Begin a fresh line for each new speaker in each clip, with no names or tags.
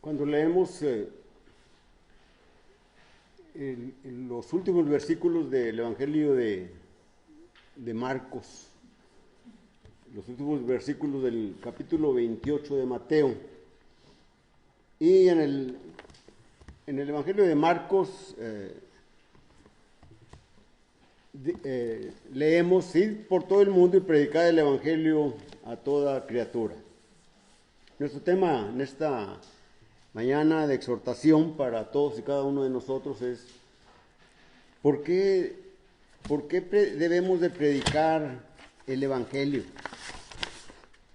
Cuando leemos los últimos versículos del Evangelio de Marcos, los últimos versículos del capítulo 28 de Mateo, y en el Evangelio de Marcos leemos: ir por todo el mundo y predicar el Evangelio a toda criatura. Nuestro tema en esta mañana de exhortación para todos y cada uno de nosotros es: ¿por qué debemos de predicar el Evangelio?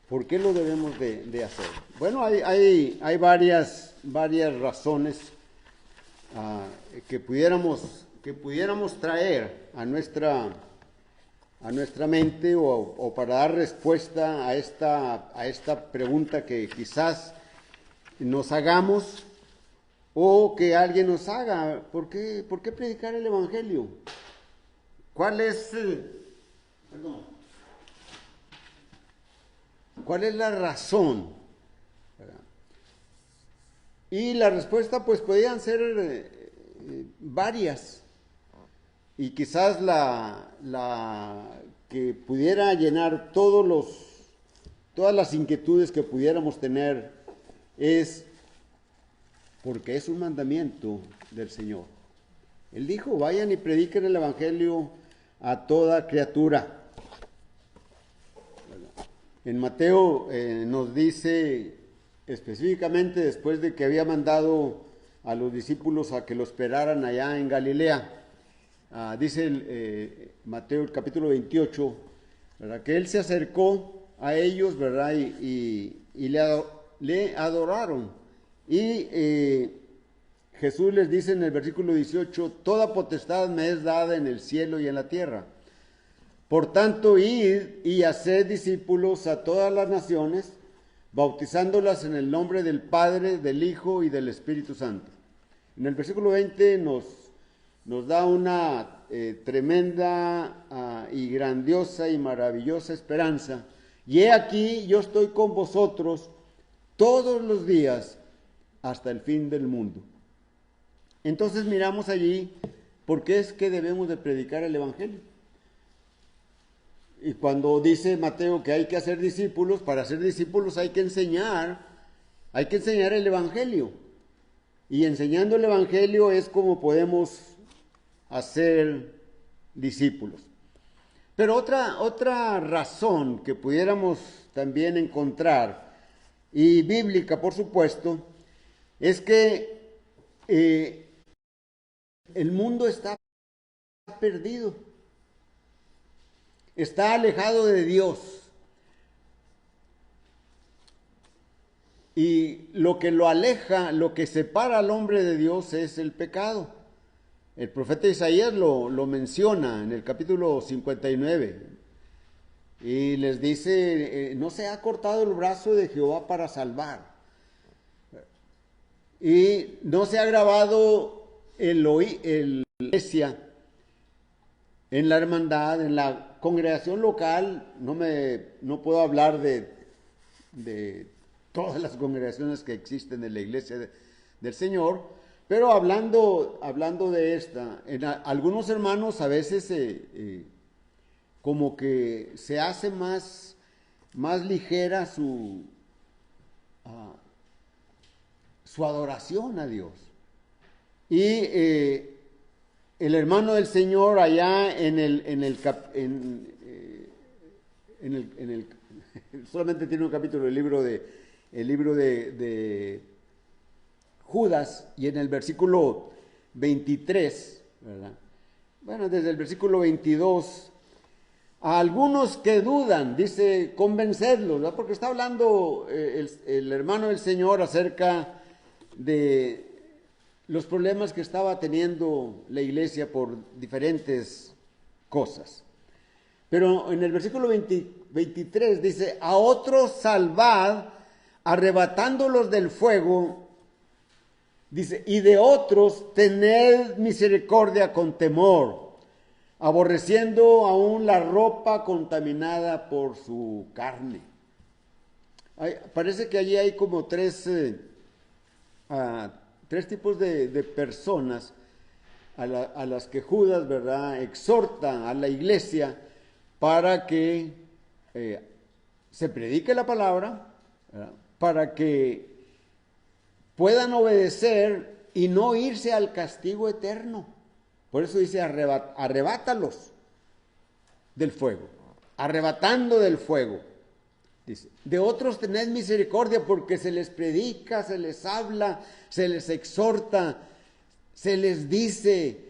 ¿Por qué lo debemos de hacer? Bueno, hay varias razones que pudiéramos traer a nuestra mente o para dar respuesta a esta pregunta que quizás nos hagamos o que alguien nos haga. ¿Por qué predicar el Evangelio? ¿Cuál es la razón? Y la respuesta pues podían ser varias, y quizás la que pudiera llenar todas las inquietudes que pudiéramos tener es porque es un mandamiento del Señor. Él dijo: vayan y prediquen el Evangelio a toda criatura. En Mateo nos dice específicamente, después de que había mandado a los discípulos a que lo esperaran allá en Galilea, dice Mateo el capítulo 28, ¿verdad?, que él se acercó a ellos, ¿verdad?, y le adoraron. Y Jesús les dice en el versículo 18: toda potestad me es dada en el cielo y en la tierra. Por tanto, id y haced discípulos a todas las naciones, bautizándolas en el nombre del Padre, del Hijo y del Espíritu Santo. En el versículo 20 nos da una tremenda y grandiosa y maravillosa esperanza. Y he aquí, yo estoy con vosotros todos los días hasta el fin del mundo. Entonces miramos allí por qué es que debemos de predicar el Evangelio. Y cuando dice Mateo que hay que hacer discípulos, para hacer discípulos hay que enseñar el Evangelio. Y enseñando el Evangelio es como podemos hacer discípulos. Pero otra razón que pudiéramos también encontrar, y bíblica por supuesto, es que el mundo está perdido, está alejado de Dios. Y lo que lo aleja, lo que separa al hombre de Dios es el pecado. El profeta Isaías lo menciona en el capítulo 59. Y les dice: no se ha cortado el brazo de Jehová para salvar. Y no se ha grabado el iglesia en la hermandad, en la congregación local. No puedo hablar de todas las congregaciones que existen en la iglesia del Señor, pero hablando de esta, algunos hermanos a veces como que se hace más ligera su adoración a Dios. Y el hermano del Señor allá solamente tiene un capítulo, el libro de Judas, y en el versículo 23, ¿verdad? Bueno, desde el versículo 22, a algunos que dudan, dice, convencerlos, ¿verdad? Porque está hablando el hermano del Señor acerca de los problemas que estaba teniendo la iglesia por diferentes cosas. Pero en el versículo 23 dice: a otros salvad, arrebatándolos del fuego. Dice: y de otros tened misericordia con temor, aborreciendo aún la ropa contaminada por su carne. Parece que allí hay como tres tres tipos de personas a las que Judas, ¿verdad?, exhorta a la iglesia para que se predique la palabra, ¿verdad?, para que puedan obedecer y no irse al castigo eterno. Por eso dice, arrebátalos del fuego, arrebatando del fuego. Dice, de otros tened misericordia porque se les predica, se les habla, se les exhorta, se les dice,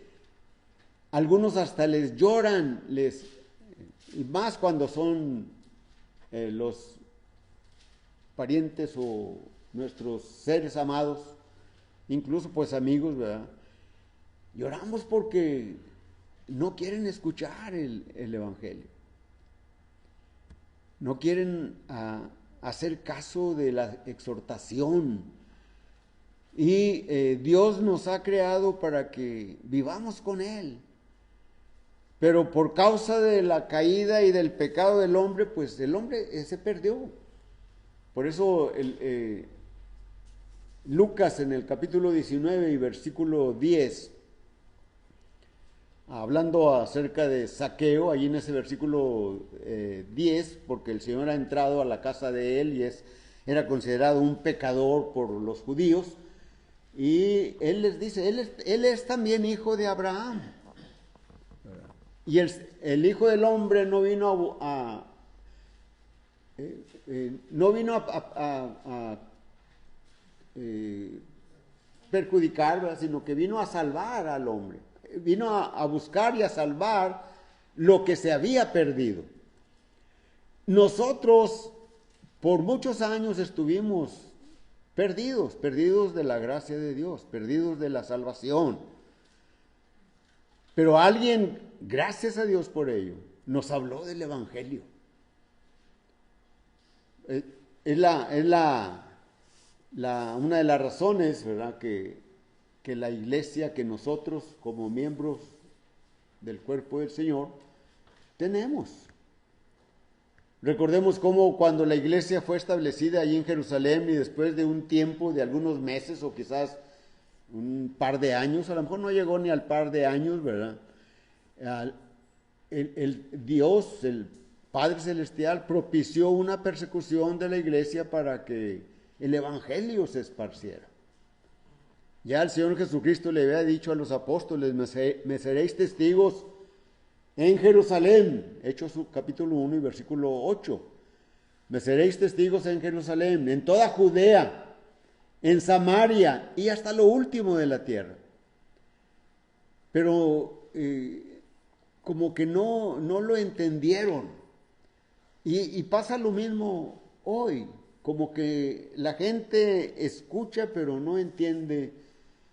algunos hasta les lloran, y más cuando son los parientes o nuestros seres amados, incluso pues amigos, ¿verdad? Lloramos porque no quieren escuchar el Evangelio. No quieren hacer caso de la exhortación. Y Dios nos ha creado para que vivamos con Él. Pero por causa de la caída y del pecado del hombre, pues el hombre se perdió. Por eso Lucas en el capítulo 19 y versículo 10, hablando acerca de Zaqueo, allí en ese versículo 10, porque el Señor ha entrado a la casa de él y era considerado un pecador por los judíos, y él les dice, él es también hijo de Abraham. Y el Hijo del Hombre no vino a perjudicar, ¿verdad?, sino que vino a salvar al hombre. Vino a buscar y a salvar lo que se había perdido. Nosotros por muchos años estuvimos perdidos de la gracia de Dios, perdidos de la salvación. Pero alguien, gracias a Dios por ello, nos habló del Evangelio. Es una de las razones, ¿verdad?, que la iglesia, que nosotros como miembros del cuerpo del Señor tenemos. Recordemos cómo cuando la iglesia fue establecida allí en Jerusalén y después de un tiempo de algunos meses o quizás un par de años, a lo mejor no llegó ni al par de años, ¿verdad? El Dios, el Padre Celestial, propició una persecución de la iglesia para que el Evangelio se esparciera. Ya el Señor Jesucristo le había dicho a los apóstoles, me seréis testigos en Jerusalén, Hechos capítulo 1 y versículo 8. Me seréis testigos en Jerusalén, en toda Judea, en Samaria y hasta lo último de la tierra. Pero como que no lo entendieron. Y pasa lo mismo hoy, como que la gente escucha pero no entiende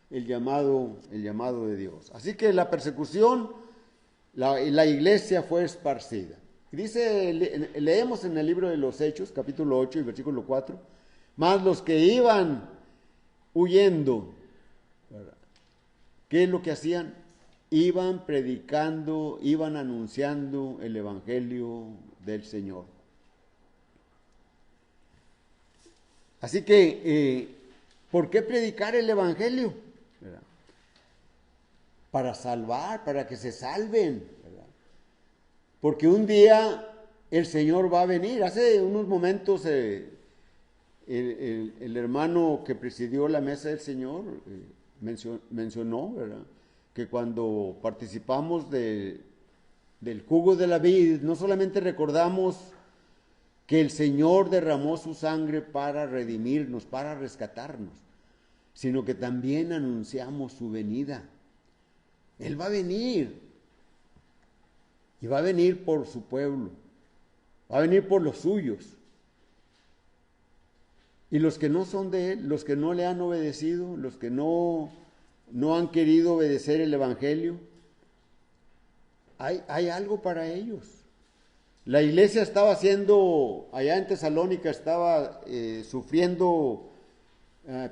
el llamado de Dios. Así que la persecución, la iglesia fue esparcida. Dice, leemos en el libro de los Hechos, capítulo 8 y versículo 4, más los que iban huyendo, ¿verdad?, ¿qué es lo que hacían? Iban predicando, iban anunciando el Evangelio del Señor. Así que, ¿por qué predicar el Evangelio? ¿Verdad? Para salvar, para que se salven, ¿verdad? Porque un día el Señor va a venir. Hace unos momentos el hermano que presidió la mesa del Señor mencionó, ¿verdad?, que cuando participamos del jugo de la vid, no solamente recordamos que el Señor derramó su sangre para redimirnos, para rescatarnos, sino que también anunciamos su venida. Él va a venir, y va a venir por su pueblo, va a venir por los suyos. Y los que no son de Él, los que no le han obedecido, los que no han querido obedecer el Evangelio, hay algo para ellos. La iglesia estaba allá en Tesalónica estaba sufriendo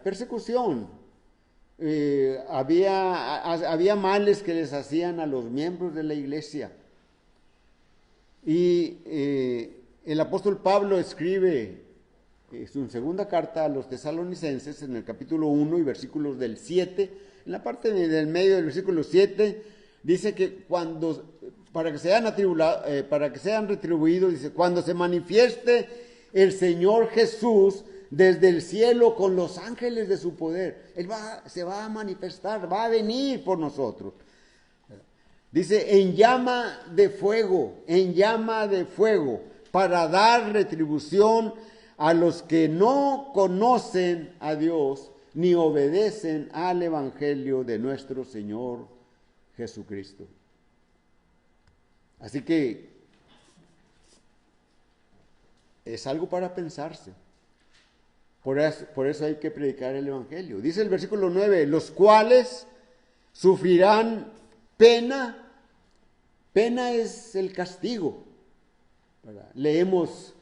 persecución. Había males que les hacían a los miembros de la iglesia. Y el apóstol Pablo escribe es una segunda carta a los tesalonicenses, en el capítulo 1 y versículos del 7, en la parte del medio del versículo 7, dice que para que sean retribuidos, dice, cuando se manifieste el Señor Jesús desde el cielo con los ángeles de su poder. Él se va a manifestar, va a venir por nosotros. Dice, en llama de fuego, para dar retribución a los que no conocen a Dios ni obedecen al Evangelio de nuestro Señor Jesucristo. Así que es algo para pensarse. Por eso hay que predicar el Evangelio. Dice el versículo 9, los cuales sufrirán pena. Pena es el castigo, ¿verdad? Leemos,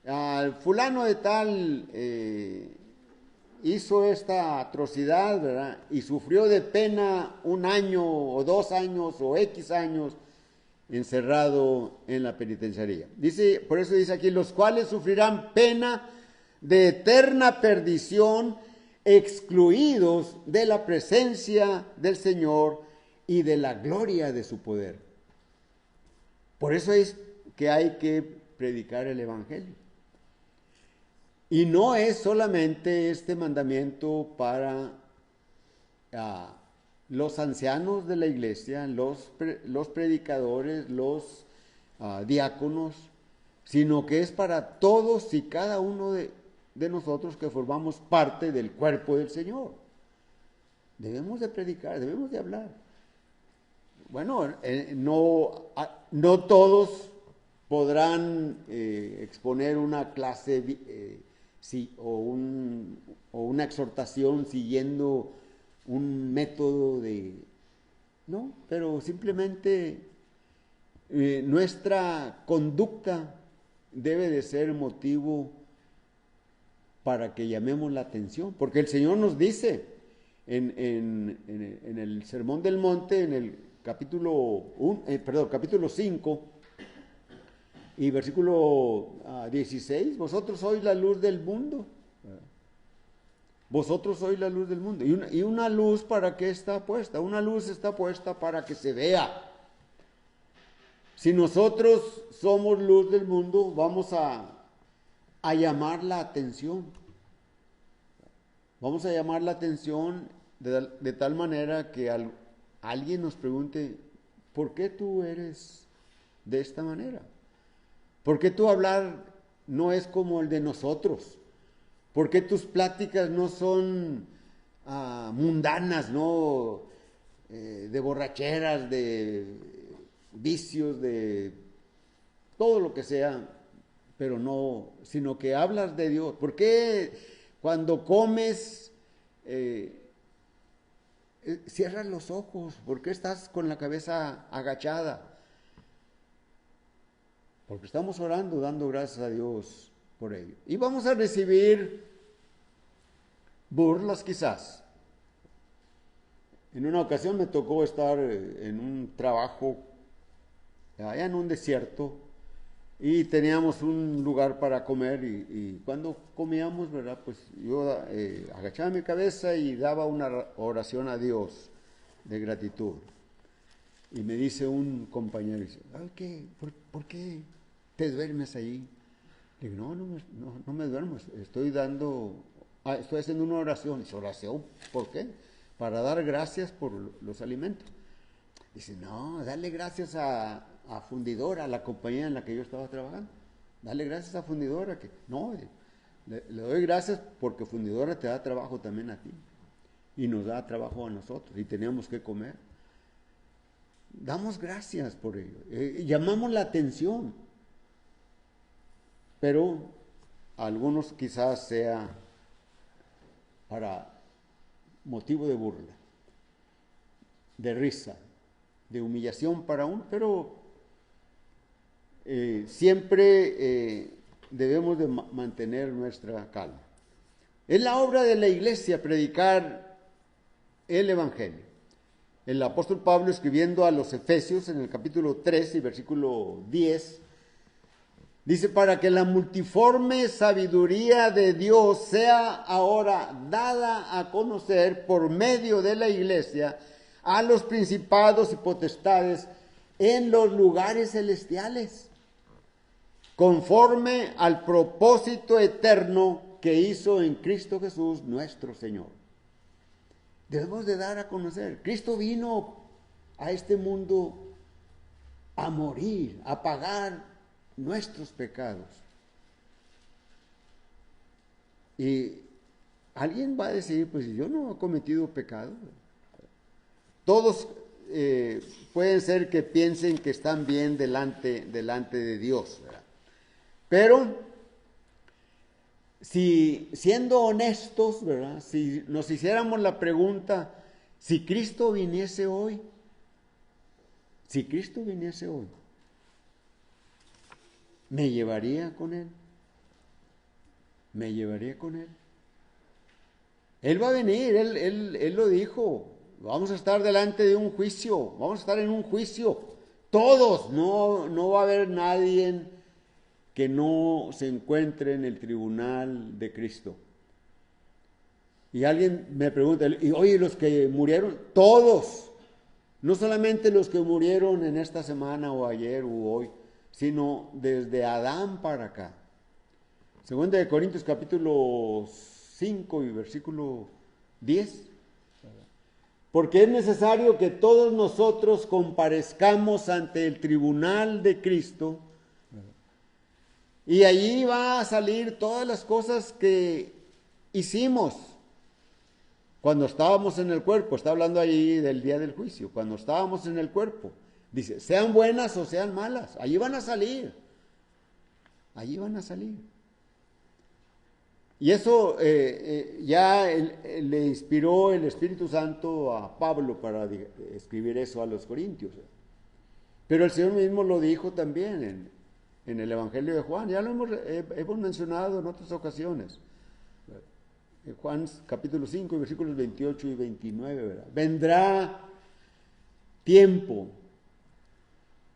al fulano de tal hizo esta atrocidad, ¿verdad? Y sufrió de pena 1 año o 2 años o X años encerrado en la penitenciaría. Por eso dice aquí, los cuales sufrirán pena de eterna perdición, excluidos de la presencia del Señor y de la gloria de su poder. Por eso es que hay que predicar el Evangelio. Y no es solamente este mandamiento para los ancianos de la iglesia, los predicadores, los diáconos, sino que es para todos y cada uno de nosotros que formamos parte del cuerpo del Señor. Debemos de predicar, debemos de hablar. Bueno, no todos podrán exponer una clase o una exhortación siguiendo un método no, pero simplemente nuestra conducta debe de ser motivo para que llamemos la atención, porque el Señor nos dice en el Sermón del Monte, en el capítulo 5 y versículo 16, vosotros sois la luz del mundo. Vosotros sois la luz del mundo. Y una luz, ¿para qué está puesta? Una luz está puesta para que se vea. Si nosotros somos luz del mundo, vamos a llamar la atención. Vamos a llamar la atención de tal manera que alguien nos pregunte, ¿por qué tú eres de esta manera? ¿Por qué tu hablar no es como el de nosotros? ¿Por qué tus pláticas no son mundanas, no de borracheras, de vicios, de todo lo que sea, pero no, sino que hablas de Dios? ¿Por qué cuando comes cierras los ojos? ¿Por qué estás con la cabeza agachada? Porque estamos orando, dando gracias a Dios por ello. Y vamos a recibir burlas quizás. En una ocasión me tocó estar en un trabajo allá en un desierto y teníamos un lugar para comer y cuando comíamos, ¿verdad? Pues yo agachaba mi cabeza y daba una oración a Dios de gratitud. Y me dice un compañero, dice, ¿por qué te duermes ahí? Le digo, no me duermo, estoy haciendo una oración. Dice, ¿oración? ¿Por qué? Para dar gracias por los alimentos. Dice, no, dale gracias a Fundidora, a la compañía en la que yo estaba trabajando. Dale gracias a Fundidora. No, le doy gracias porque Fundidora te da trabajo también a ti. Y nos da trabajo a nosotros. Y teníamos que comer. Damos gracias por ello. Llamamos la atención. Pero a algunos quizás sea para motivo de burla, de risa, de humillación para uno, pero siempre debemos de mantener nuestra calma. Es la obra de la iglesia predicar el Evangelio. El apóstol Pablo, escribiendo a los Efesios en el capítulo 3 y versículo 10, Dice, para que la multiforme sabiduría de Dios sea ahora dada a conocer por medio de la iglesia a los principados y potestades en los lugares celestiales, conforme al propósito eterno que hizo en Cristo Jesús nuestro Señor. Debemos de dar a conocer. Cristo vino a este mundo a morir, a pagar nuestros pecados. Y alguien va a decir, pues yo no he cometido pecado. Todos pueden ser que piensen que están bien delante de Dios, ¿verdad? Pero si siendo honestos, ¿verdad? Si nos hiciéramos la pregunta, si Cristo viniese hoy, ¿me llevaría con Él? ¿Me llevaría con Él? Él va a venir, Él lo dijo. Vamos a estar delante de un juicio, vamos a estar en un juicio. Todos, no va a haber nadie que no se encuentre en el tribunal de Cristo. Y alguien me pregunta, y oye, los que murieron, todos, no solamente los que murieron en esta semana o ayer o hoy, sino desde Adán para acá. Segunda de Corintios capítulo 5 y versículo 10. Porque es necesario que todos nosotros comparezcamos ante el tribunal de Cristo, y allí va a salir todas las cosas que hicimos cuando estábamos en el cuerpo. Está hablando allí del día del juicio, cuando estábamos en el cuerpo. Dice, sean buenas o sean malas, allí van a salir. Allí van a salir. Y eso ya le inspiró el Espíritu Santo a Pablo para escribir eso a los Corintios. Pero el Señor mismo lo dijo también en el Evangelio de Juan. Ya lo hemos mencionado en otras ocasiones. En Juan capítulo 5, versículos 28 y 29. ¿Verdad? Vendrá tiempo.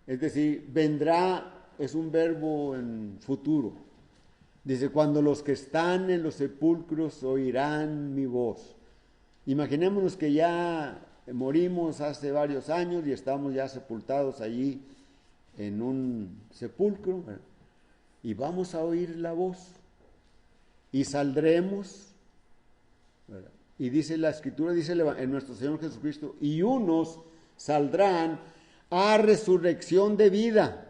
Es decir, vendrá es un verbo en futuro. Dice, cuando los que están en los sepulcros oirán mi voz. Imaginémonos que ya morimos hace varios años y estamos ya sepultados allí en un sepulcro, ¿verdad? Y vamos a oír la voz y saldremos, ¿verdad? Y dice la Escritura, dice en nuestro Señor Jesucristo, y unos saldrán a resurrección de vida,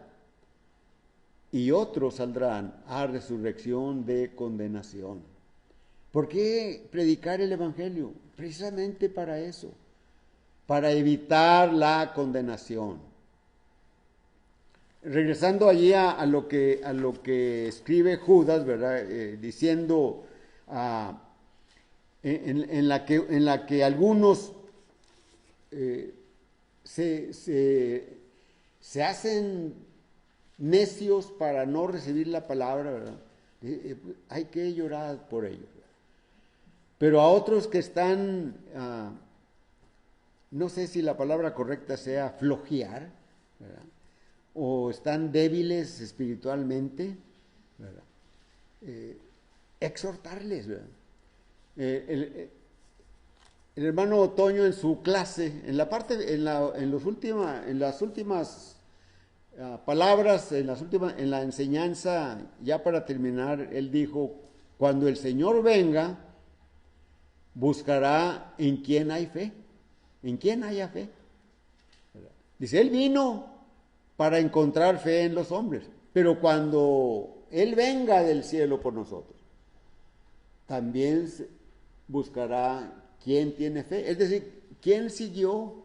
y otros saldrán a resurrección de condenación. ¿Por qué predicar el Evangelio? Precisamente para eso, para evitar la condenación. Regresando allí a lo que escribe Judas, ¿verdad? Diciendo en la que algunos se hacen necios para no recibir la palabra, ¿verdad? Hay que llorar por ellos, ¿verdad? Pero a otros que están, no sé si la palabra correcta sea flojear, ¿verdad? O están débiles espiritualmente, ¿verdad? Exhortarles, ¿verdad? El hermano Otoño en su clase, en las últimas palabras, en la enseñanza, ya para terminar, él dijo, cuando el Señor venga, buscará en quien hay fe, en quien haya fe. Dice, Él vino para encontrar fe en los hombres, pero cuando Él venga del cielo por nosotros, también buscará quién tiene fe, es decir, quién siguió,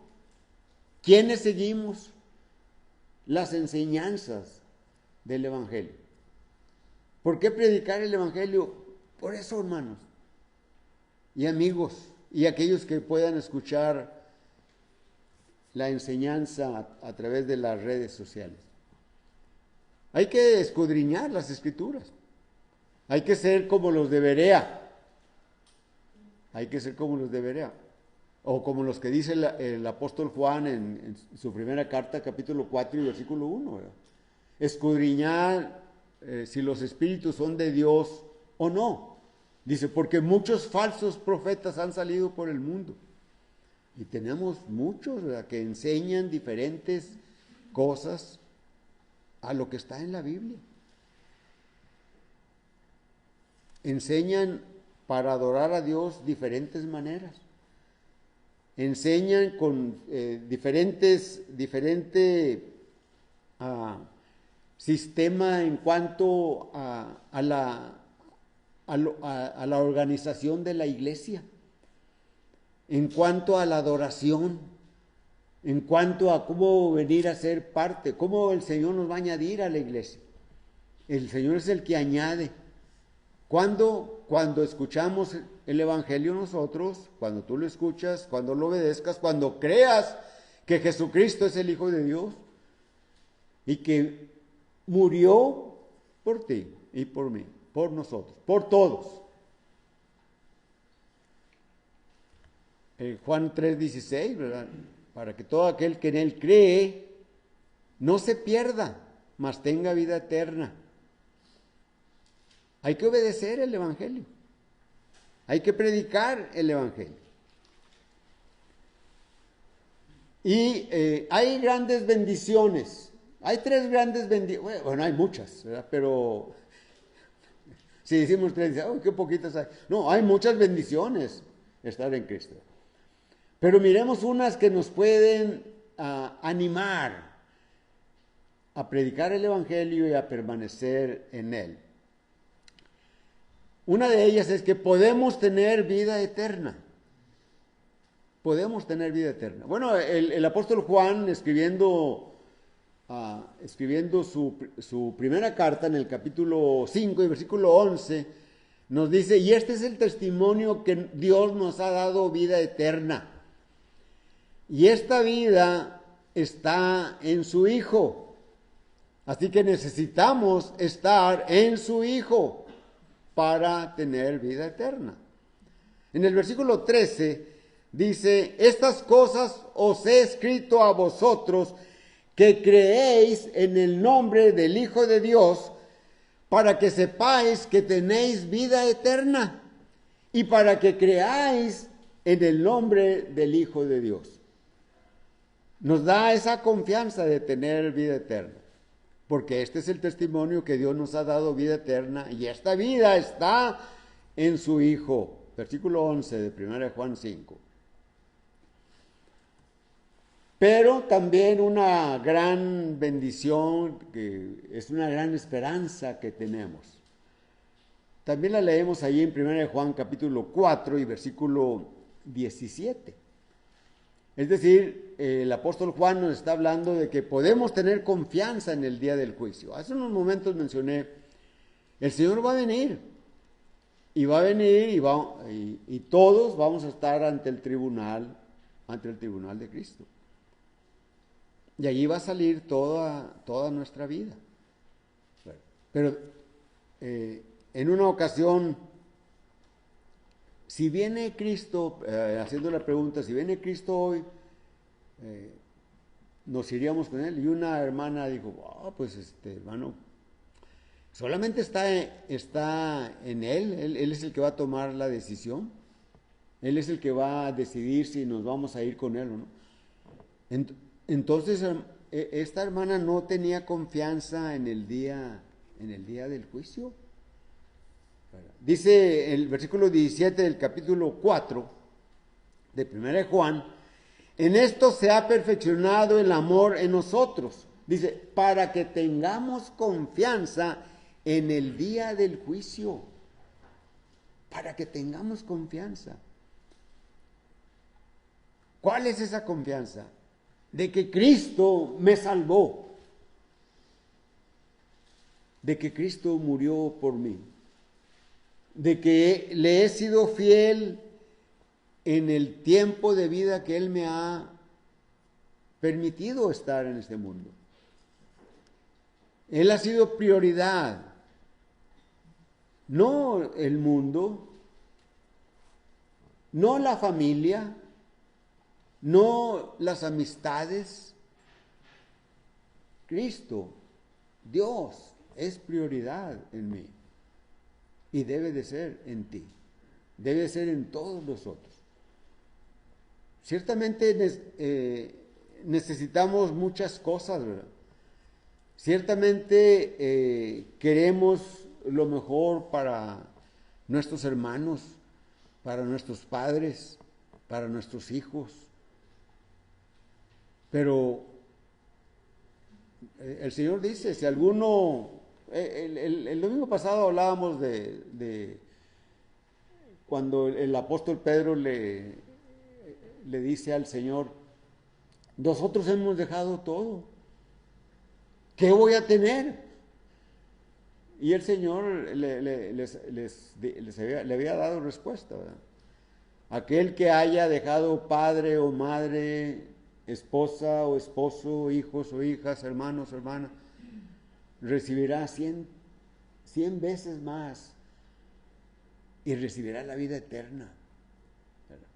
quiénes seguimos las enseñanzas del Evangelio. ¿Por qué predicar el Evangelio? Por eso, hermanos y amigos, y aquellos que puedan escuchar la enseñanza a través de las redes sociales. Hay que escudriñar las Escrituras. Hay que ser como los de Berea. Hay que ser como los de Berea. O como los que dice el apóstol Juan en su primera carta, capítulo 4 y versículo 1. ¿Verdad? Escudriñar si los espíritus son de Dios o no. Dice, porque muchos falsos profetas han salido por el mundo. Y tenemos muchos, ¿verdad?, que enseñan diferentes cosas a lo que está en la Biblia. Enseñan para adorar a Dios diferentes maneras. Enseñan con diferente sistema en cuanto a la organización de la iglesia, en cuanto a la adoración, en cuanto a cómo venir a ser parte, cómo el Señor nos va a añadir a la iglesia. El Señor es el que añade. Cuando escuchamos el Evangelio nosotros, cuando tú lo escuchas, cuando lo obedezcas, cuando creas que Jesucristo es el Hijo de Dios y que murió por ti y por mí, por nosotros, por todos. Juan 3:16, ¿verdad? Para que todo aquel que en Él cree no se pierda, mas tenga vida eterna. Hay que obedecer el Evangelio. Hay que predicar el Evangelio. Y hay grandes bendiciones. Hay 3 grandes bendiciones. Bueno, hay muchas, ¿verdad? Pero si decimos 3, oh, qué poquitas hay. No, hay muchas bendiciones estar en Cristo. Pero miremos unas que nos pueden animar a predicar el Evangelio y a permanecer en él. Una de ellas es que podemos tener vida eterna. Podemos tener vida eterna. Bueno, el apóstol Juan, escribiendo su primera carta en el capítulo 5 y versículo 11, nos dice, y este es el testimonio que Dios nos ha dado vida eterna. Y esta vida está en su Hijo. Así que necesitamos estar en su Hijo para tener vida eterna. En el versículo 13 dice, estas cosas os he escrito a vosotros que creéis en el nombre del Hijo de Dios, para que sepáis que tenéis vida eterna y para que creáis en el nombre del Hijo de Dios. Nos da esa confianza de tener vida eterna. Porque este es el testimonio que Dios nos ha dado vida eterna y esta vida está en su Hijo. Versículo 11 de 1 Juan 5. Pero también una gran bendición, que es una gran esperanza que tenemos. También la leemos allí en 1 Juan capítulo 4 y versículo 17. Es decir, el apóstol Juan nos está hablando de que podemos tener confianza en el día del juicio. Hace unos momentos mencioné, el Señor va a venir, y y todos vamos a estar ante el tribunal de Cristo. Y allí va a salir toda nuestra vida. Pero en una ocasión, si viene Cristo, haciendo la pregunta, si viene Cristo hoy, nos iríamos con Él. Y una hermana dijo, pues hermano, solamente está en Él. Él es el que va a tomar la decisión. Él es el que va a decidir si nos vamos a ir con Él o no. Entonces, esta hermana no tenía confianza en el día del juicio. Dice el versículo 17 del capítulo 4 de 1 Juan, en esto se ha perfeccionado el amor en nosotros. Dice, para que tengamos confianza en el día del juicio. Para que tengamos confianza. ¿Cuál es esa confianza? De que Cristo me salvó. De que Cristo murió por mí. De que le he sido fiel en el tiempo de vida que Él me ha permitido estar en este mundo. Él ha sido prioridad, no el mundo, no la familia, no las amistades. Cristo, Dios, es prioridad en mí y debe de ser en ti, debe de ser en todos nosotros. Ciertamente necesitamos muchas cosas, ¿verdad? Ciertamente queremos lo mejor para nuestros hermanos, para nuestros padres, para nuestros hijos. Pero el Señor dice, si alguno, el domingo pasado hablábamos de cuando el apóstol Pedro le dice al Señor, nosotros hemos dejado todo, ¿qué voy a tener? Y el Señor le había dado respuesta, ¿verdad? Aquel que haya dejado padre o madre, esposa o esposo, hijos o hijas, hermanos o hermanas, recibirá 100 veces más y recibirá la vida eterna. ¿Verdad?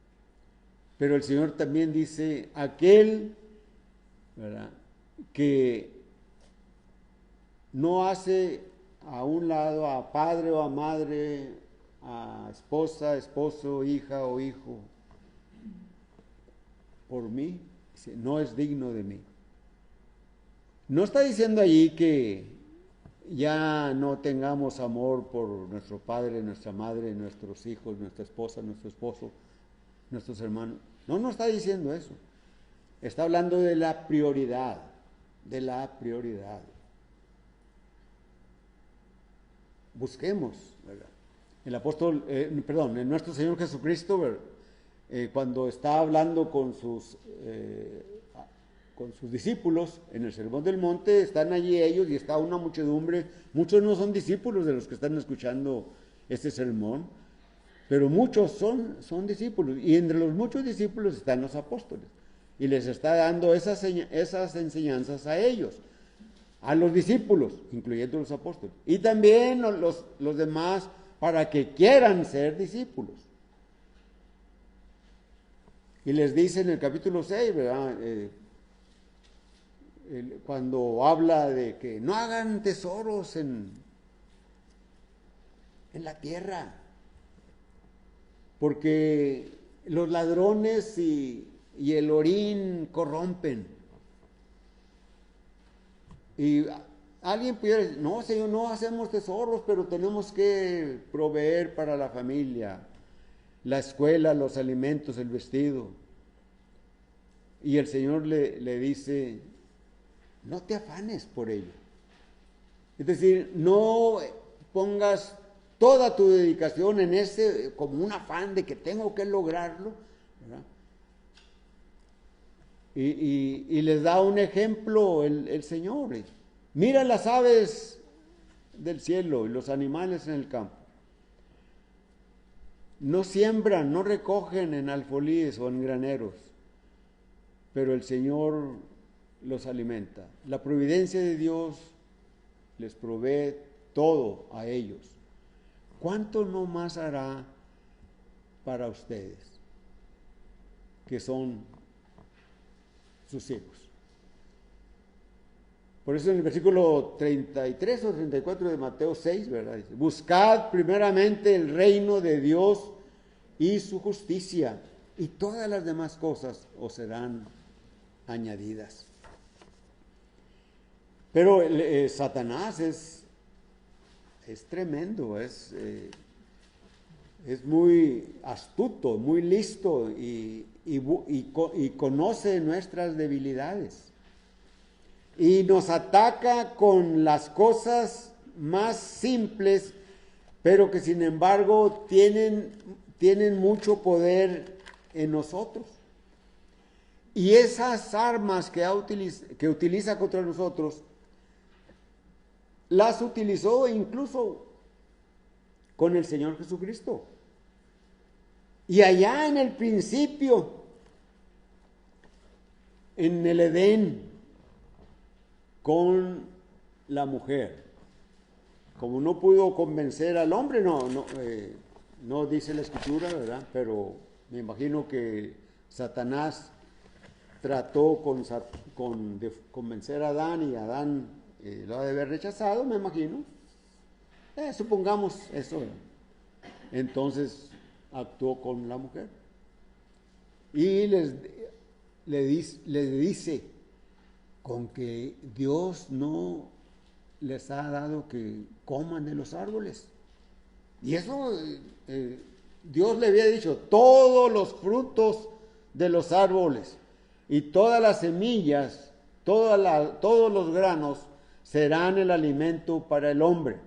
Pero el Señor también dice, aquel, ¿verdad?, que no hace a un lado a padre o a madre, a esposa, esposo, hija o hijo, por mí, no es digno de mí. No está diciendo allí que ya no tengamos amor por nuestro padre, nuestra madre, nuestros hijos, nuestra esposa, nuestro esposo, nuestros hermanos. No, no está diciendo eso. Está hablando de la prioridad, de la prioridad. Busquemos, ¿verdad? El apóstol, en nuestro Señor Jesucristo, cuando está hablando con sus discípulos en el Sermón del Monte, están allí ellos y está una muchedumbre. Muchos no son discípulos de los que están escuchando este sermón, pero muchos son discípulos. Y entre los muchos discípulos están los apóstoles. Y les está dando esas enseñanzas a ellos, a los discípulos, incluyendo los apóstoles. Y también los demás, para que quieran ser discípulos. Y les dice en el capítulo 6, ¿verdad?, cuando habla de que no hagan tesoros en la tierra, porque los ladrones y el orín corrompen. Y alguien pudiera decir, no, Señor, no hacemos tesoros, pero tenemos que proveer para la familia, la escuela, los alimentos, el vestido. Y el Señor le dice, no te afanes por ello. Es decir, no pongas toda tu dedicación en ese, como un afán de que tengo que lograrlo, ¿verdad? Y les da un ejemplo el Señor. Mira las aves del cielo y los animales en el campo. No siembran, no recogen en alfolíes o en graneros, pero el Señor los alimenta. La providencia de Dios les provee todo a ellos. ¿Cuánto no más hará para ustedes, que son sus hijos? Por eso en el versículo 33 o 34 de Mateo 6, ¿verdad?, dice, buscad primeramente el reino de Dios y su justicia, y todas las demás cosas os serán añadidas. Pero Satanás es tremendo, es muy astuto, muy listo y conoce nuestras debilidades. Y nos ataca con las cosas más simples, pero que sin embargo tienen mucho poder en nosotros. Y esas armas que utiliza contra nosotros, las utilizó incluso con el Señor Jesucristo. Y allá en el principio, en el Edén, con la mujer, como no pudo convencer al hombre, no dice la Escritura, ¿verdad?, pero me imagino que Satanás trató de convencer a Adán, y Adán lo ha de haber rechazado, me imagino. Supongamos eso, ¿verdad? Entonces actuó con la mujer y le dice con que Dios no les ha dado que coman de los árboles. Y eso Dios le había dicho, todos los frutos de los árboles y todas las semillas, todos los granos serán el alimento para el hombre.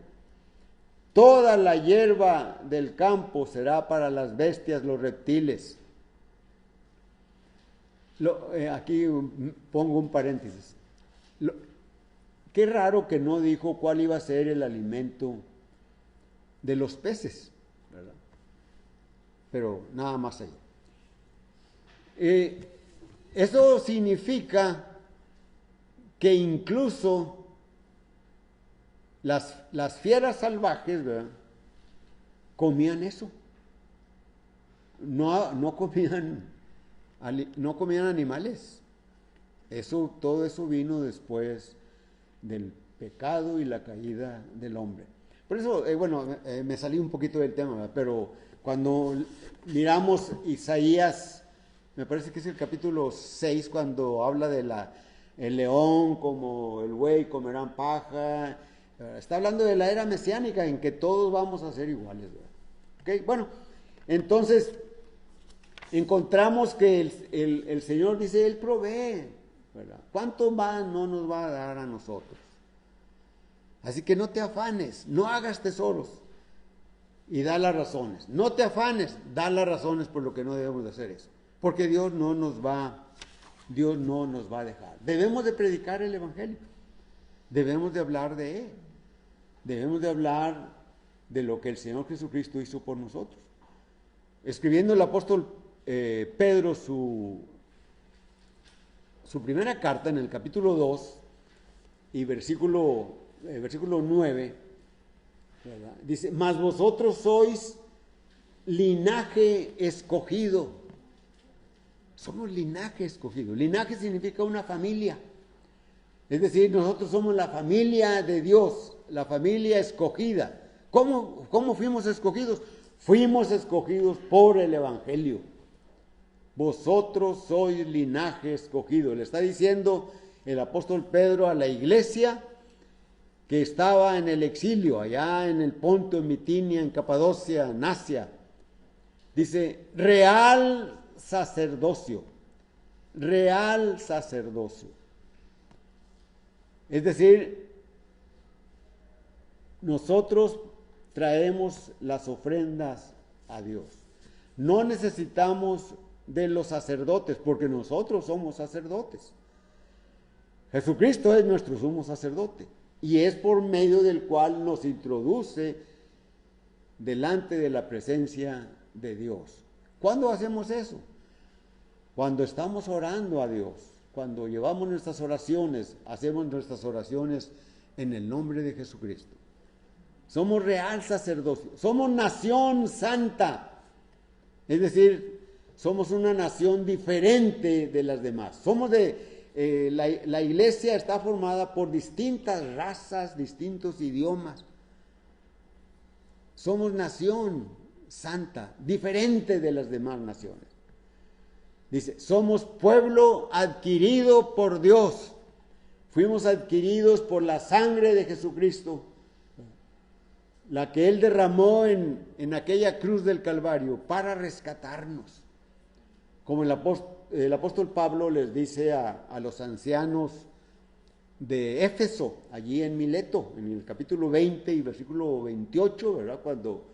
Toda la hierba del campo será para las bestias, los reptiles. Aquí pongo un paréntesis. Qué raro que no dijo cuál iba a ser el alimento de los peces, ¿verdad? Pero nada más ahí. Eso significa que incluso las fieras salvajes, ¿verdad?, comían eso. No comían animales. Todo eso vino después del pecado y la caída del hombre. Por eso, me salí un poquito del tema, ¿verdad? Pero cuando miramos Isaías, me parece que es el capítulo 6, cuando habla de el león como el buey comerán paja, está hablando de la era mesiánica en que todos vamos a ser iguales, ¿verdad? ¿Okay? Bueno, entonces encontramos que el Señor dice, Él provee, ¿verdad? ¿Cuánto más no nos va a dar a nosotros? Así que no te afanes, no hagas tesoros y da las razones. No te afanes, da las razones por lo que no debemos de hacer eso. Porque Dios no nos va a dejar. Debemos de predicar el Evangelio. Debemos de hablar de Él. Debemos de hablar de lo que el Señor Jesucristo hizo por nosotros. Escribiendo el apóstol Pedro su primera carta en el capítulo 2 y versículo 9, ¿verdad?, dice, mas vosotros sois linaje escogido. Somos linaje escogido. Linaje significa una familia. Es decir, nosotros somos la familia de Dios, la familia escogida. ¿Cómo fuimos escogidos? Fuimos escogidos por el Evangelio. Vosotros sois linaje escogido. Le está diciendo el apóstol Pedro a la iglesia que estaba en el exilio, allá en el Ponto, en Bitinia, en Capadocia, en Asia. Dice, real sacerdocio. Real sacerdocio. Es decir, nosotros traemos las ofrendas a Dios. No necesitamos de los sacerdotes, porque nosotros somos sacerdotes. Jesucristo es nuestro sumo sacerdote, y es por medio del cual nos introduce delante de la presencia de Dios. ¿Cuándo hacemos eso? Cuando estamos orando a Dios, cuando llevamos nuestras oraciones, hacemos nuestras oraciones en el nombre de Jesucristo. Somos real sacerdocio, somos nación santa, es decir, somos una nación diferente de las demás. Somos la iglesia está formada por distintas razas, distintos idiomas. Somos nación santa, diferente de las demás naciones. Dice, somos pueblo adquirido por Dios. Fuimos adquiridos por la sangre de Jesucristo, la que Él derramó en aquella cruz del Calvario para rescatarnos. Como el apóstol Pablo les dice a los ancianos de Éfeso, allí en Mileto, en el capítulo 20 y versículo 28, ¿verdad?, cuando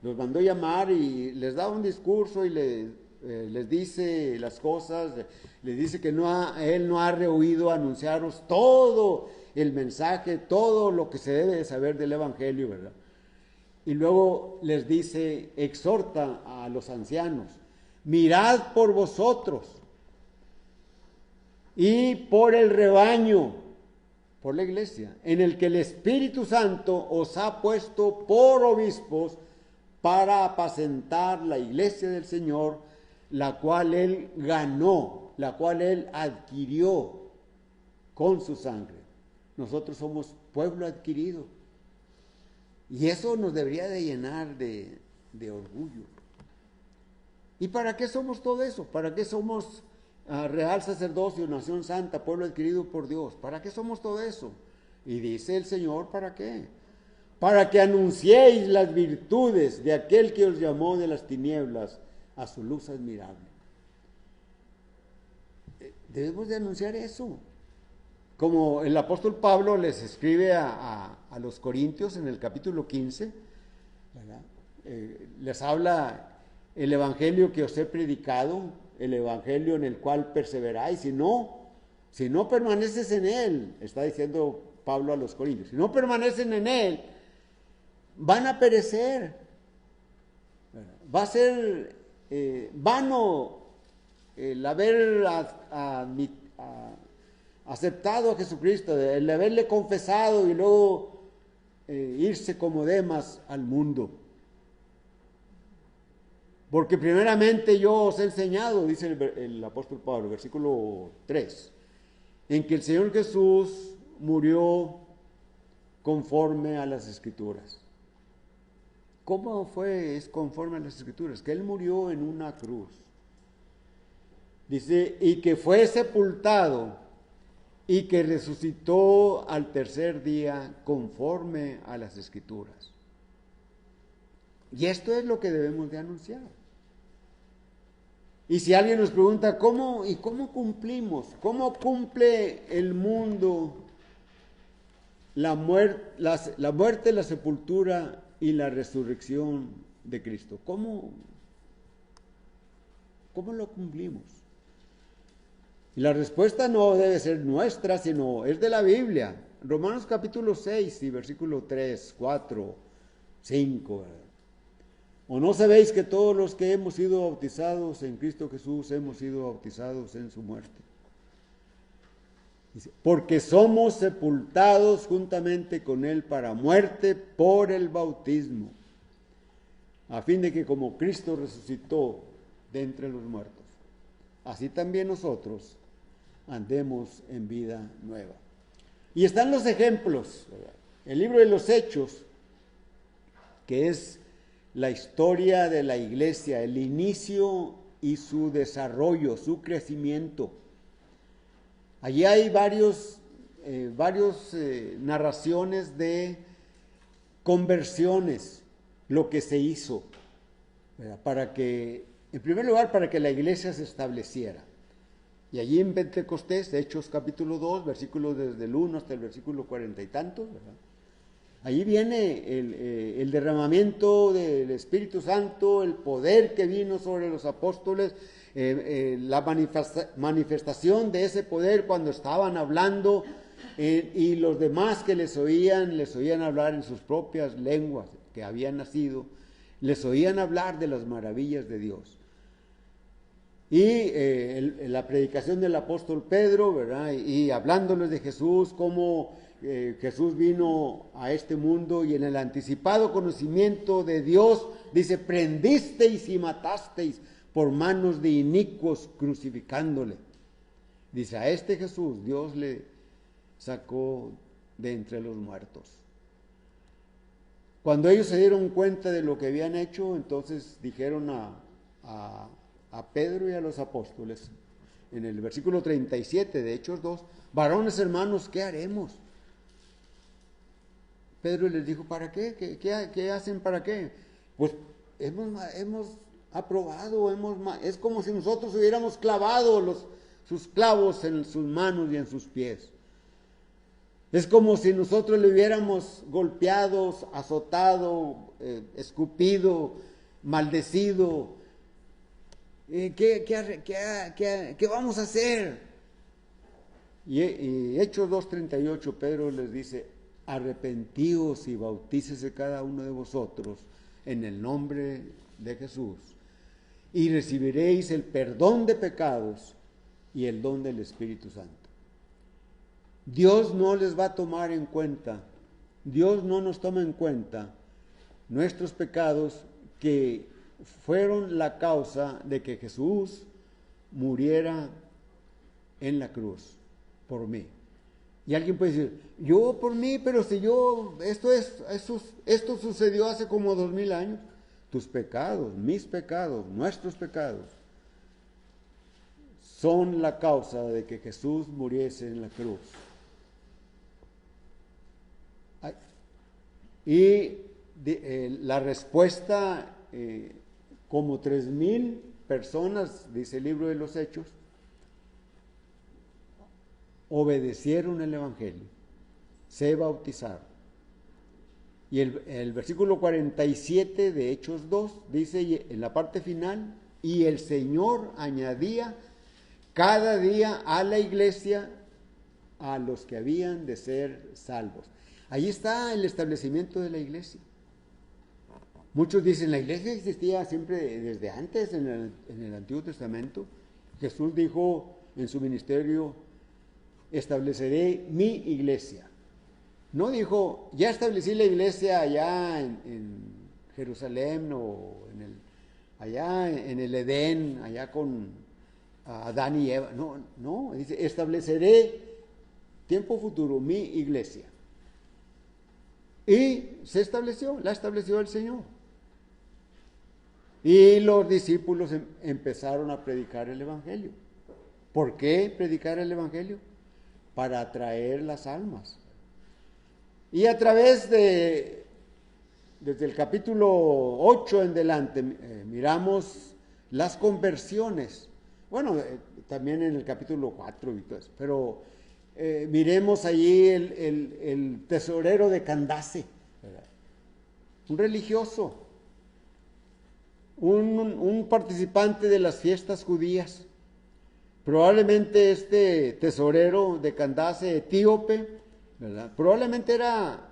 los mandó llamar y les da un discurso y les dice las cosas, les dice que Él no ha rehuido anunciaros todo el mensaje, todo lo que se debe de saber del Evangelio, ¿verdad? Y luego les dice, exhorta a los ancianos, mirad por vosotros y por el rebaño, por la iglesia, en el que el Espíritu Santo os ha puesto por obispos para apacentar la iglesia del Señor, la cual Él ganó, la cual Él adquirió con su sangre. nosotros somos pueblo adquirido. Y eso nos debería de llenar de orgullo. ¿Y para qué somos todo eso? ¿Para qué somos real sacerdocio, nación santa, pueblo adquirido por Dios? ¿Para qué somos todo eso? Y dice el Señor, ¿para qué? Para que anunciéis las virtudes de aquel que os llamó de las tinieblas a su luz admirable. Debemos de anunciar eso. Como el apóstol Pablo les escribe a los Corintios en el capítulo 15, ¿verdad? Les habla el evangelio que os he predicado, el evangelio en el cual perseveráis, si no permaneces en él, está diciendo Pablo a los Corintios, si no permanecen en él, van a perecer, va a ser vano el haber aceptado a Jesucristo, el haberle confesado y luego irse como Demas al mundo. Porque primeramente yo os he enseñado, dice el apóstol Pablo, versículo 3, en que el Señor Jesús murió conforme a las Escrituras. ¿Cómo es conforme a las Escrituras? Que Él murió en una cruz. Dice, y que fue sepultado y que resucitó al tercer día conforme a las Escrituras. Y esto es lo que debemos de anunciar. Y si alguien nos pregunta, ¿cómo cumplimos? ¿Cómo cumple el mundo la muerte, la sepultura y la resurrección de Cristo? ¿Cómo lo cumplimos? Y la respuesta no debe ser nuestra, sino es de la Biblia. Romanos capítulo 6 y versículo 3, 4, 5, ¿verdad? ¿O no sabéis que todos los que hemos sido bautizados en Cristo Jesús hemos sido bautizados en su muerte? Dice, porque somos sepultados juntamente con Él para muerte por el bautismo, a fin de que como Cristo resucitó de entre los muertos, así también nosotros andemos en vida nueva. Y están los ejemplos, ¿verdad? El libro de los Hechos, que es la historia de la iglesia, el inicio y su desarrollo, su crecimiento. Allí hay varios narraciones de conversiones, lo que se hizo, ¿verdad? En primer lugar, para que la iglesia se estableciera. Y allí en Pentecostés, Hechos capítulo 2, versículos desde el 1 hasta el versículo 40 y tantos, ¿verdad? Allí viene el derramamiento del Espíritu Santo, el poder que vino sobre los apóstoles, la manifestación de ese poder cuando estaban hablando y los demás que les oían hablar en sus propias lenguas que habían nacido, les oían hablar de las maravillas de Dios. Y la predicación del apóstol Pedro, ¿verdad? Y hablándoles de Jesús, cómo Jesús vino a este mundo y en el anticipado conocimiento de Dios, dice, prendisteis y matasteis por manos de inicuos crucificándole. Dice, a este Jesús Dios le sacó de entre los muertos. Cuando ellos se dieron cuenta de lo que habían hecho, entonces dijeron a Pedro y a los apóstoles, en el versículo 37 de Hechos 2, varones hermanos, ¿qué haremos? Pedro les dijo, ¿para qué? ¿Qué hacen para qué? Pues hemos aprobado, es como si nosotros hubiéramos clavado sus clavos en sus manos y en sus pies. Es como si nosotros le hubiéramos golpeado, azotado, escupido, maldecido. ¿Qué vamos a hacer? Y Hechos 2:38, Pedro les dice, arrepentíos y bautícese cada uno de vosotros en el nombre de Jesús y recibiréis el perdón de pecados y el don del Espíritu Santo. Dios no les va a tomar en cuenta, Dios no nos toma en cuenta nuestros pecados que fueron la causa de que Jesús muriera en la cruz por mí Y alguien puede decir, yo por mí, pero si yo, esto sucedió hace como 2000 años. Tus pecados, mis pecados, nuestros pecados, son la causa de que Jesús muriese en la cruz. Y la respuesta, como 3000 personas, dice el libro de los Hechos, obedecieron el Evangelio, se bautizaron. Y el versículo 47 de Hechos 2 dice en la parte final, y el Señor añadía cada día a la iglesia a los que habían de ser salvos. Ahí está el establecimiento de la iglesia. Muchos dicen, la iglesia existía siempre desde antes, en el Antiguo Testamento. Jesús dijo en su ministerio, estableceré mi iglesia. No dijo, ya establecí la iglesia allá en Jerusalén o allá en el Edén, allá con Adán y Eva. No, dice, estableceré, tiempo futuro, mi iglesia. Y se estableció, la estableció el Señor. Y los discípulos empezaron a predicar el Evangelio. ¿Por qué predicar el Evangelio? Para atraer las almas. Y a través desde el capítulo 8 en delante, miramos las conversiones. Bueno, también en el capítulo 4 y todo eso, pero miremos allí el tesorero de Candace, ¿verdad? Un religioso, un participante de las fiestas judías. Probablemente este tesorero de Candace, etíope, ¿verdad? Probablemente era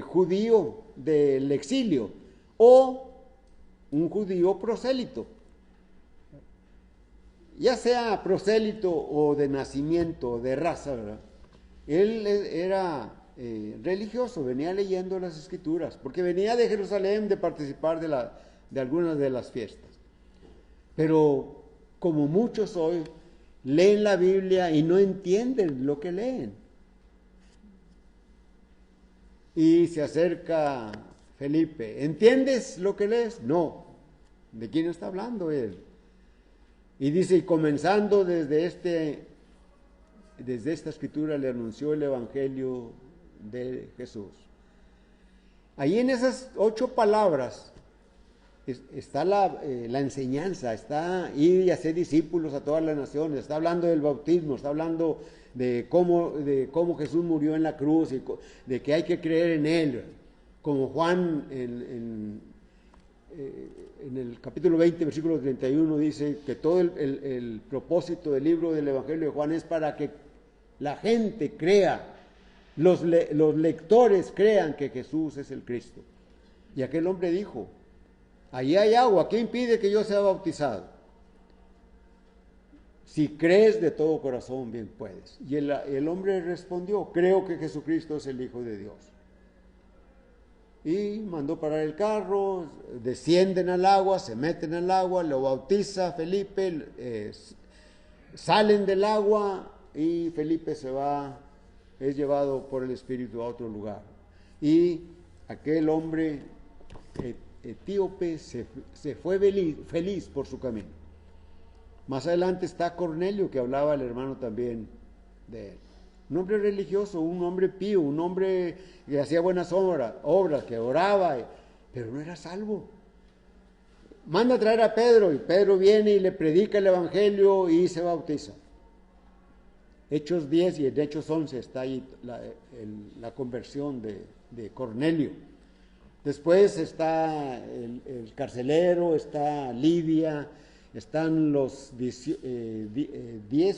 judío del exilio o un judío prosélito. Ya sea prosélito o de nacimiento, de raza, ¿verdad? Él era religioso, venía leyendo las escrituras, porque venía de Jerusalén de participar de algunas de las fiestas. Pero como muchos hoy leen la Biblia y no entienden lo que leen. Y se acerca Felipe, ¿entiendes lo que lees? No. ¿De quién está hablando él? Y dice, y comenzando desde esta escritura le anunció el Evangelio de Jesús. Ahí en esas 8 palabras está la enseñanza, está ir y hacer discípulos a todas las naciones, está hablando del bautismo, está hablando de cómo Jesús murió en la cruz y de que hay que creer en Él. Como Juan en el capítulo 20, versículo 31 dice que todo el propósito del libro del Evangelio de Juan es para que la gente crea, los lectores crean que Jesús es el Cristo. Y aquel hombre dijo, allí hay agua, ¿qué impide que yo sea bautizado? Si crees de todo corazón, bien puedes. Y el hombre respondió, creo que Jesucristo es el Hijo de Dios. Y mandó parar el carro, descienden al agua, se meten al agua, lo bautiza Felipe, salen del agua y Felipe es llevado por el Espíritu a otro lugar. Y aquel hombre etíope se fue feliz por su camino. Más adelante está Cornelio, que hablaba el hermano también de él. Un hombre religioso, un hombre pío, un hombre que hacía buenas obras, que oraba, pero no era salvo. Manda a traer a Pedro, y Pedro viene y le predica el Evangelio y se bautiza. Hechos 10 y en Hechos 11 está ahí la conversión de Cornelio. Después está el carcelero, está Lidia, están los 10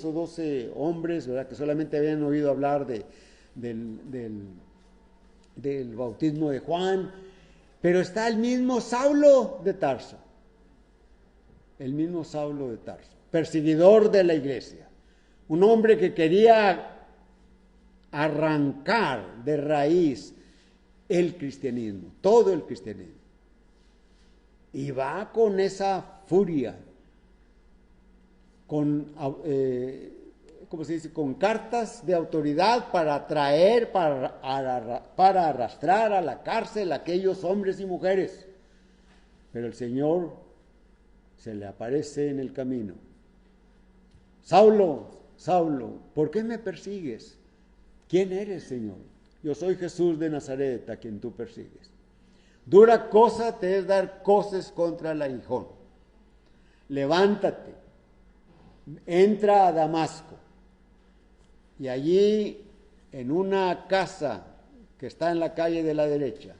o 12 hombres, ¿verdad?, que solamente habían oído hablar del bautismo de Juan, pero está el mismo Saulo de Tarso, perseguidor de la iglesia, un hombre que quería arrancar de raíz el cristianismo, todo el cristianismo, y va con esa furia, con ¿cómo se dice?, con cartas de autoridad para traer, para arrastrar a la cárcel a aquellos hombres y mujeres. Pero el Señor se le aparece en el camino. Saulo, Saulo, ¿por qué me persigues? ¿Quién eres, Señor? Yo soy Jesús de Nazaret, a quien tú persigues. Dura cosa te es dar coces contra el aguijón. Levántate, entra a Damasco, y allí, en una casa que está en la calle de la derecha,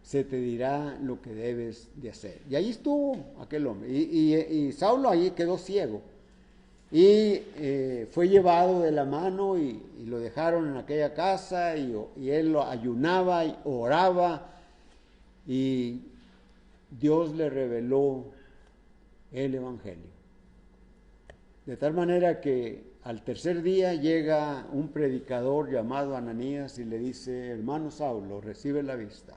se te dirá lo que debes de hacer. Y allí estuvo aquel hombre, y Saulo allí quedó ciego, y fue llevado de la mano, y lo dejaron en aquella casa, y él lo ayunaba y oraba, y Dios le reveló el Evangelio. De tal manera que al tercer día llega un predicador llamado Ananías y le dice: hermano Saulo, recibe la vista.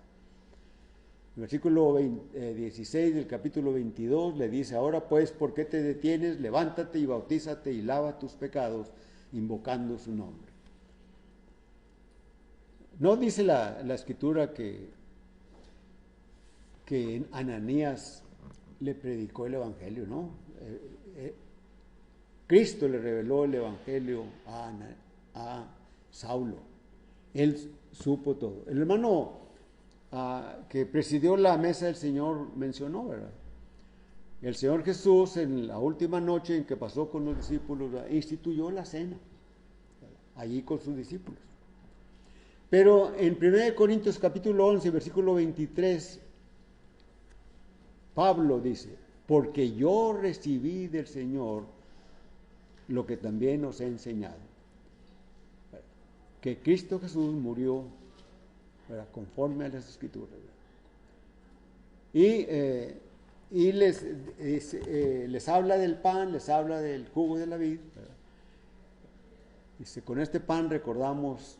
El versículo 16 del capítulo 22 le dice: ahora pues, ¿por qué te detienes? Levántate y bautízate y lava tus pecados, invocando su nombre. No dice la escritura que Ananías le predicó el Evangelio, ¿no? Cristo le reveló el Evangelio a Saulo. Él supo todo. El hermano que presidió la mesa del Señor mencionó, ¿verdad? El Señor Jesús, en la última noche en que pasó con los discípulos, instituyó la cena, ¿verdad?, allí con sus discípulos. Pero en 1 Corintios capítulo 11, versículo 23, Pablo dice: porque yo recibí del Señor lo que también os he enseñado, que Cristo Jesús murió, ¿verdad?, conforme a las Escrituras, ¿verdad? Y les habla del pan, les habla del jugo de la vid, ¿verdad? Dice: con este pan recordamos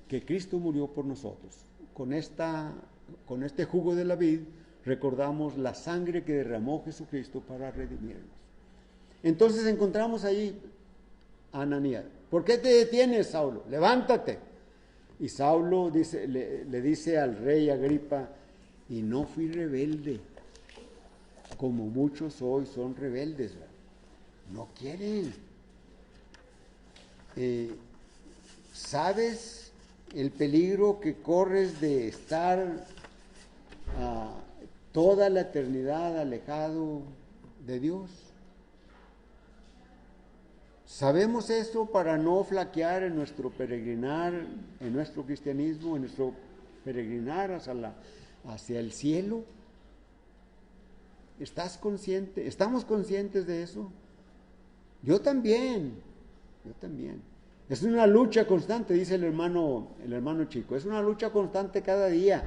que Cristo murió por nosotros. Con este jugo de la vid recordamos la sangre que derramó Jesucristo para redimirnos. Entonces encontramos ahí a Ananías. ¿Por qué te detienes, Saulo? Levántate. Y Saulo le dice al rey Agripa: y no fui rebelde, como muchos hoy son rebeldes, ¿verdad? No quieren. ¿Sabes el peligro que corres de estar toda la eternidad alejado de Dios? Sabemos eso para no flaquear en nuestro peregrinar, en nuestro cristianismo, en nuestro peregrinar hacia el cielo. ¿Estás consciente? ¿Estamos conscientes de eso? Yo también. Es una lucha constante, dice el hermano Chico. Es una lucha constante cada día.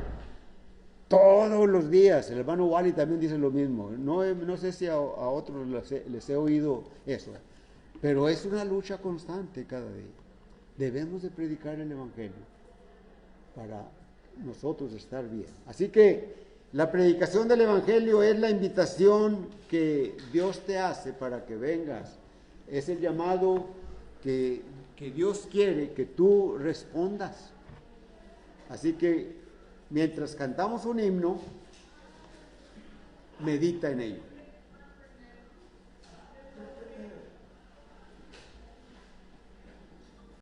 Todos los días. El hermano Wally también dice lo mismo. No sé si a otros les he oído eso. Pero es una lucha constante cada día. Debemos de predicar el Evangelio para nosotros estar bien. Así que la predicación del Evangelio es la invitación que Dios te hace para que vengas. Es el llamado que Dios quiere que tú respondas. Así que mientras cantamos un himno, medita en ello.